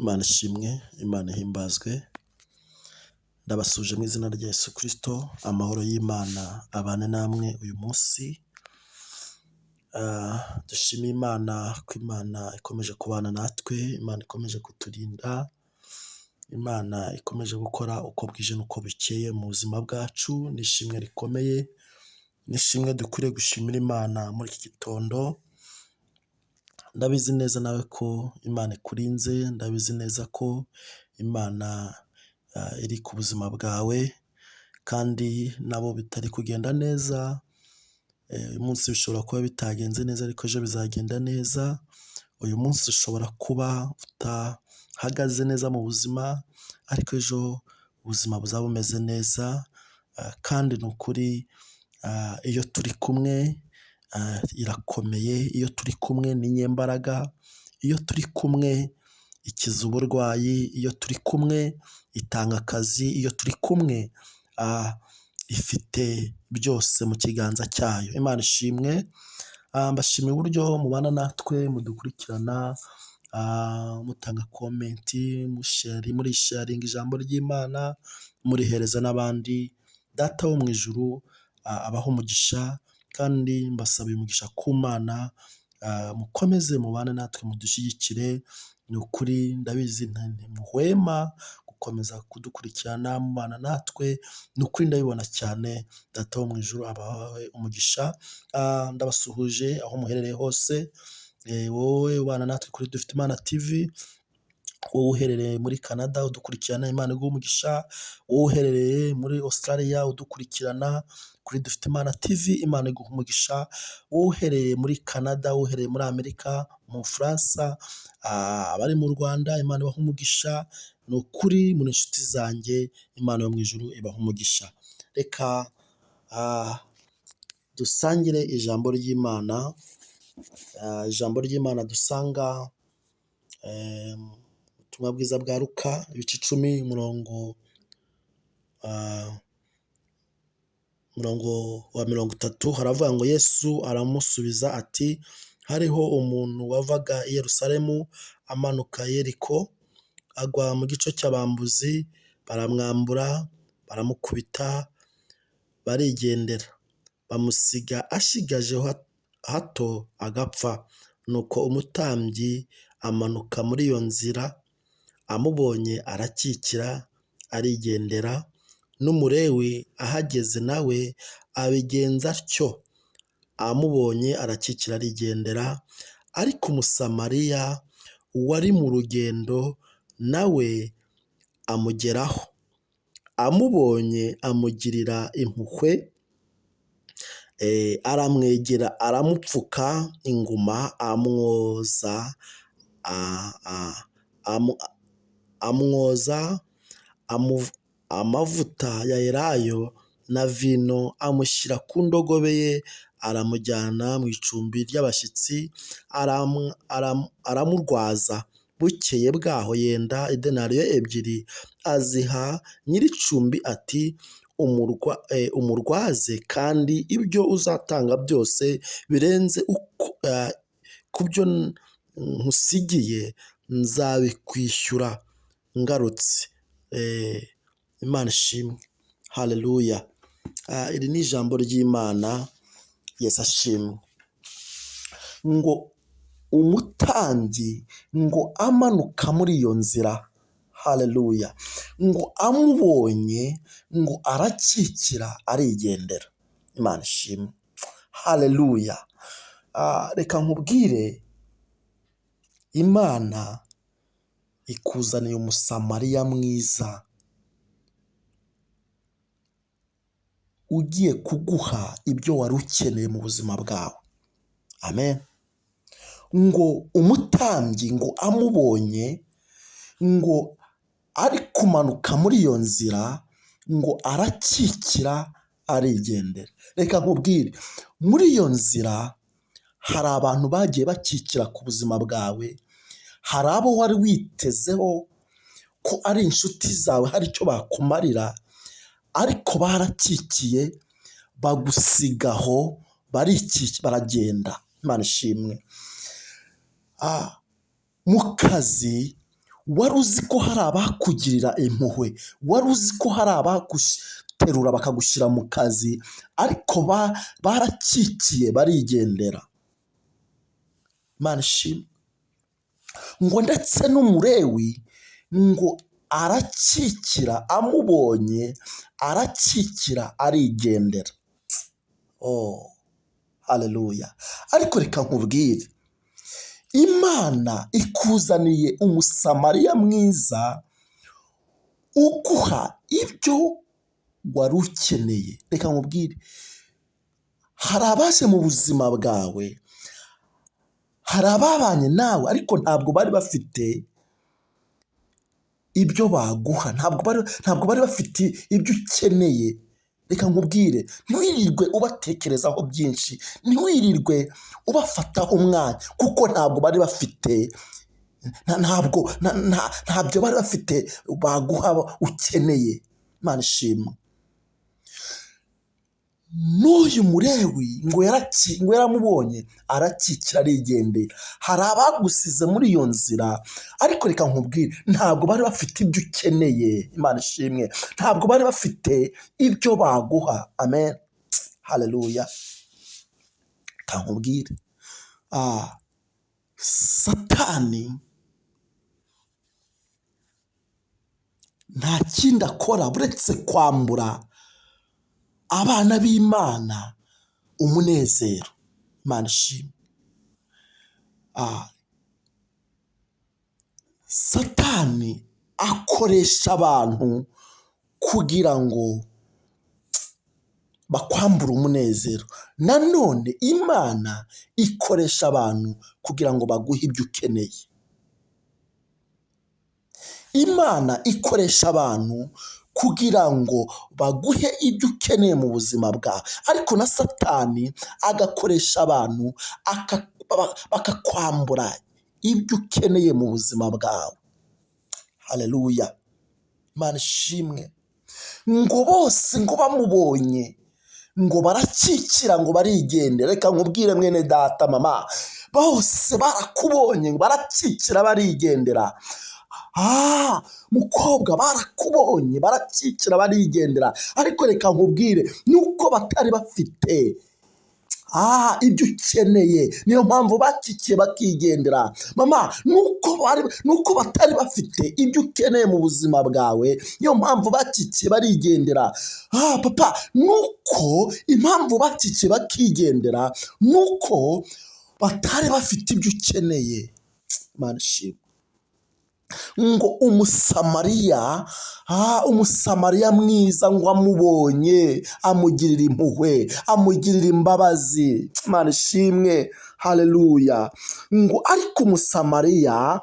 Imana ishimwe, Imana ihimbazwe. Ndabasuje mu izina rya Yesu Kristo, amahoro y'Imana abane namwe uyu munsi. Dushime Imana ko Imana ikomeje kubana natwe, Imana ikomeje kuturinda, Imana ikomeje gukora uko bwije n'uko bukeye mu buzima bwacu. Ni ishimwe rikomeye, ni ishimwe dukwiriye gushimira Imana muri iki gitondo. Ndabizi neza nawe ko Imana ikurinze, ndabizi neza ko Imana iri ku buzima bwawe, kandi nabo bitari kugenda neza. Uyu munsi bishobora kuba bitagenze neza ariko ejo bizagenda neza. Uyu munsi ushobora kuba utahagaze neza mu buzima ariko ejo ubuzima buzaba bumeze neza. Kandi ni ukuri iyo turi kumwe irakomeye, iyo turi kumwe ni inyembaraga, iyo turi kumwe ikiza uburwayi, iyo turi kumwe itanga akazi, iyo turi kumwe ifite byose mu kiganza cyayo. Imana ishimwe. Mbashimiye uburyo mubana natwe, mudukurikirana, mutanga komenti, muri sharinga ijambo ry'Imana, murihereza n'abandi. Data wo mu ijuru abaho umugisha, kandi mbasabiye umugisha ku Mana. Mukomeze mubane natwe, mudushyigikire. Ni ukuri ndabizi ntimuhwema gukomeza kudukurikirana mubana natwe, ni ukuri ndabibona cyane. Data wo mu ijuru abahe umugisha. Ndabasuhuje aho muherereye hose. Wowe ubana natwe kuri Dufite Imana TV, wowe uherereye muri Canada udukurikirana, Imana iguhe umugisha. Wowe uherereye muri Australia udukurikirana kuri Dufite Imana TV, Imana iguhe umugisha. Wowe uherereye muri Canada, uherereye muri Amerika, mu Bufaransa, abari mu Rwanda, Imana ibahe umugisha. Ni ukuri muri inshuti zanjye, Imana yo mu ijuru ibahe umugisha. Reka dusangire ijambo ry'Imana. Ijambo ry'Imana dusanga ubutumwa bwiza bwa Luka ibice 10 umurongo wa 30. Haravuga ngo Yesu aramusubiza ati, hariho umuntu wavaga i Yerusalemu amanuka Yeriko, agwa mu gico cy'abambuzi, baramwambura, baramukubita, barigendera, bamusiga ashigaje hato agapfa. Nuko umutambyi amanuka muri iyo nzira, amubonye arakikira arigendera. N'umulewi ahageze nawe abigenza atyo, amubonye arakikira arigendera. Ariko Umusamariya wari mu rugendo nawe amugeraho, amubonye amugirira impuhwe, aramwegera, aramupfuka inguma, amwoza amavuta ya elayo na vino, amushyira ku ndogobe ye, aramujyana mu icumbi ry'abashyitsi, aramurwaza. Bukeye bwaho yenda idenariyo 2 aziha nyir'icumbi ati, umurwaze, kandi ibyo uzatanga byose birenze ku byo nkusigiye nzabikwishyura ngarutse. Imana ishimwe. Haleluya. Iri ni ijambo ry'Imana. Yesu ashimwe. Ngo umutambyi ngo amanuka muri iyo nzira, haleluya, ngo amubonye ngo arakikira arigendera. Imana ishimwe. Haleluya. Reka nkubwire, Imana ikuzaniye Umusamariya mwiza ugiye kuguha ibyo wari ukeneye mu buzima bwawe. Amen. Ngo umutambyi ngo amubonye ngo ari kumanuka muri iyo nzira, ngo arakikira arigendera. Reka nkubwire, muri iyo nzira hari abantu bagiye bakikira ku buzima bwawe. Hari abo wari witezeho ko ari inshuti zawe, hari icyo bakumarira, ariko barakikiye bagusigaho, baragenda. Imana ishimwe. Mu kazi wari uzi ko hari abakugirira impuhwe, wari uzi ko hari abaguterura bakagushyira mu kazi, ariko barakikiye barigendera. Imana ishimwe. Ngo ndetse n'umulewi ngo arakikira, amubonye arakikira arigendera. Haleluya. Ariko reka nkubwire, Imana ikuzaniye umusamariya mwiza uguha ibyo wari ukeneye. Reka nkubwire, hari abaje mu buzima bwawe, hari ababanye nawe ariko ntabwo bari bafite ibyo baguha, ntabwo bari bafite ibyo ukeneye. Reka nkubwire, ntiwirirwe ubatekerezaho byinshi, ntiwirirwe ubafataho umwanya, kuko ntabwo bari bafite, ntabyo bari bafite baguha ukeneye. Imana ishimwe. N'uyu mulewi ngo yaramubonye arakikira arigendera. Hari abagusize muri iyo nzira, ariko reka nkubwire, ntabwo bari bafite ibyo ukeneye. Imana ishimwe. Ntabwo bari bafite ibyo baguha. Amen. Haleluya. Reka nkubwire, Satani nta kindi akora uretse kwambura abana b'Imana umunezero. Imana ishimwe. Satani akoresha abantu kugira ngo bakwambure umunezero. Nanone Imana ikoresha abantu kugira ngo baguhe ibyo ukeneye. Imana ikoresha abantu kugira ngo baguhe ibyo ukeneye mu buzima bwawe, ariko na Satani agakoresha abantu bakakwambura ibyo ukeneye mu buzima bwawe. Haleluya. Imana ishimwe. Ngo bose ngo bamubonye ngo barakikira ngo barigendera. Reka nkubwire mwene data, mama, bose barakubonye ngo barakikira barigendera. Mukobwa, barakubonye barakikira barigendera. Ariko reka nkubwire, nuko batari bafite ibyo ukeneye, niyo mpamvu bakikiye bakigendera. Mama, nuko batari bafite ibyo ukeneye mu buzima bwawe, niyo mpamvu bakikiye barigendera. Papa, nuko impamvu bakikiye bakigendera, nuko batari bafite ibyo ukeneye. Imana ishimwe. Ngo umusamariya mwiza ngo amubonye amugirira impuhwe, amugirira imbabazi. Imana ishimwe. Haleluya. Ngo ariko umusamariya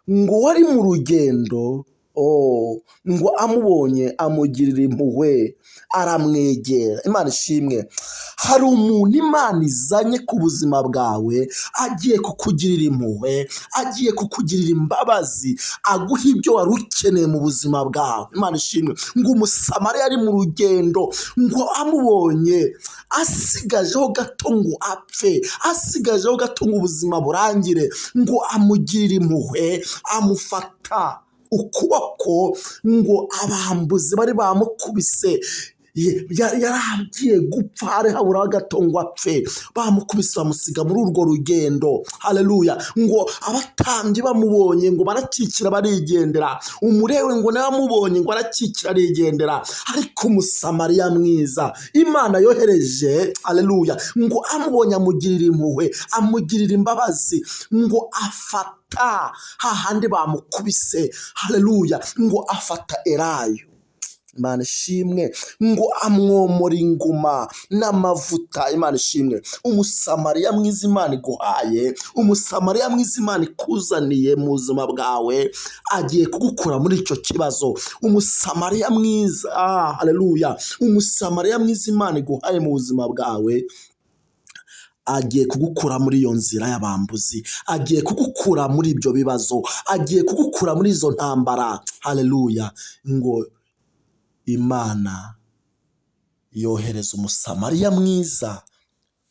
ngo wari mu rugendo, ngo amubonye amugirira impuhwe aramwegera. Imana ishimwe. Hari umuntu Imana izanye ku buzima bwawe, agiye kukugirira impuhwe, agiye kukugirira imbabazi, aguha ibyo wari ukeneye mu buzima bwawe. Imana ishimwe. Ngo umusamariya ari mu rugendo, ngo amubonye asigajeho gato ngo apfe, asigajeho gato ngo ubuzima burangire, ngo amugirire impuhwe, amufata ukuboko, ngo abambuzi bari bamukubise, yari agiye gupfa, hari haburaho gato ngo apfe, bamukubise bamusiga muri urwo rugendo. Haleluya. Ngo abatambyi bamubonye ngo barakikira barigendera, umulewi ngo nawe amubonye ngo arakikira arigendera. ariko umusamariya mwiza Imana yohereje, haleluya, ngo amubonye amugirira impuhwe, amugirira imbabazi, ngo afata hahandi bamukubise, haleluya, ngo afata Elayo. Imana ishimwe. Ngo amwomora inguma n'amavuta. Imana ishimwe. Umusamariya mwiza Imana iguhaye, umusamariya mwiza Imana ikuzaniye mu buzima bwawe, agiye kugukura muri icyo kibazo. Umusamariya mwiza, haleluya, umusamariya mwiza Imana iguhaye mu buzima bwawe, agiye kugukura muri iyo nzira y'abambuzi, agiye kugukura muri ibyo bibazo, agiye kugukura muri izo ntambara. Haleluya. Ngo Imana yohereza umusamariya mwiza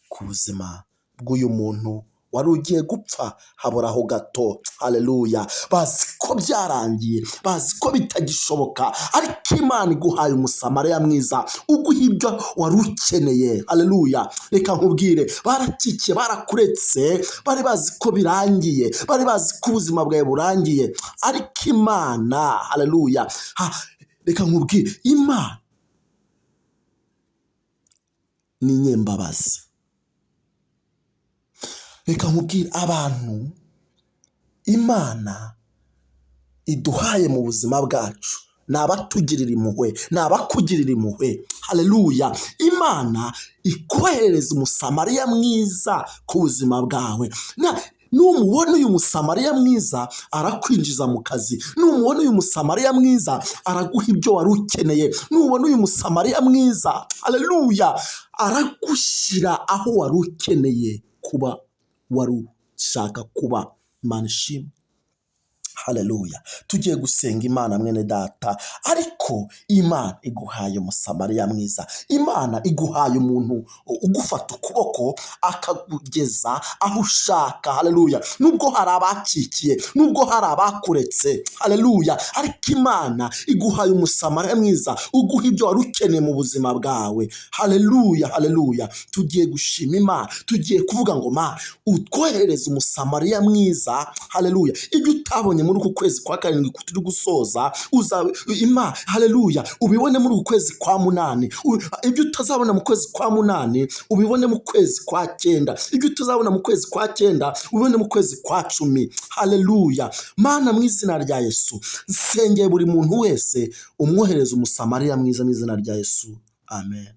ku buzima bw'uyu muntu wari ugiye gupfa haburaho gato. Haleluya. Bazi ko byarangiye, bazi ko bitagishoboka, ariko Imana iguhaye umusamariya mwiza uguha ibyo wari ukeneye. Haleluya. Reka nkubwire, barakikiye, barakuretse, bari bazi ko birangiye, bari bazi ko ubuzima bwawe burangiye, ariko Imana, haleluya, reka nkubwire, Imana ni nyembabazi. Reka nkubwire, abantu Imana iduhaye mu buzima bwacu ni abatugirira impuhwe, ni abakugirira impuhwe. Haleluya. Imana ikohereza umusamariya mwiza ku buzima bwawe. Numubona uyu musamariya mwiza arakwinjiza mu kazi, numubona uyu musamariya mwiza araguha ibyo wari ukeneye, numubona uyu musamariya mwiza, haleluya, aragushyira aho wari ukeneye kuba, wari ushaka kuba. Imana ishimwe. Haleluya. Tugiye gusenga Imana mwene data, ariko Imana iguhaye umusamariya mwiza. Imana iguhaye umuntu ugufata ukuboko akakugeza aho ushaka. Haleluya. Nubwo hari abakikiye, nubwo hari abakuretse, haleluya, ariko Imana iguhaye umusamariya mwiza uguha ibyo wari ukeneye mu buzima bwawe. Haleluya, haleluya. Tugiye gushima Imana, tugiye kuvuga ngo Mana utwohereze umusamariya mwiza. Haleluya. Ibyo utabonye muri uku kwezi kwa karindwi turi gusoza, Imana, haleluya, ubibone muri uku kwezi kwa munani. Ibyo utazabona mu kwezi kwa munani ubibone mu kwezi kwa cyenda. Ibyo utazabona mu kwezi kwa cyenda ubibone mu kwezi kwa cumi. Haleluya. Mana, mu izina rya Yesu nsengeye buri muntu wese umwohereza umusamariya mwiza mu izina rya Yesu. Amen.